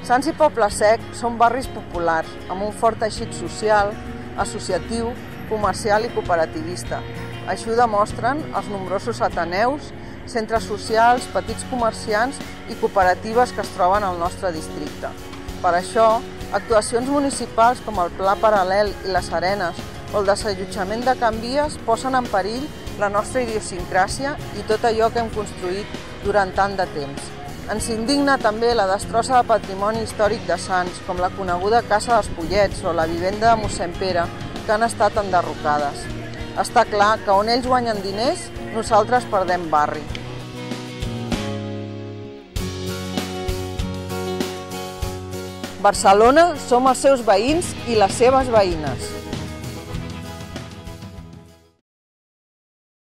Sants i Poble Sec són barris populars, amb un fort teixit social, associatiu, comercial i cooperativista. Així ho demostren els nombrosos ateneus, centres socials, petits comerciants i cooperatives que es troben al nostre districte. Per això, actuacions municipals com el Pla Paral·lel i les Arenes o el desallotjament de Can Vies posen en perill la nostra idiosincràsia i tot allò que hem construït durant tant de temps. Ens indigna també la destrossa de patrimoni històric de Sants, com la coneguda Casa dels Pollets o la vivenda de mossèn Pere, que han estat enderrocades. Està clar que on ells guanyen diners, nosaltres perdem barri. Barcelona som els seus veïns i les seves veïnes.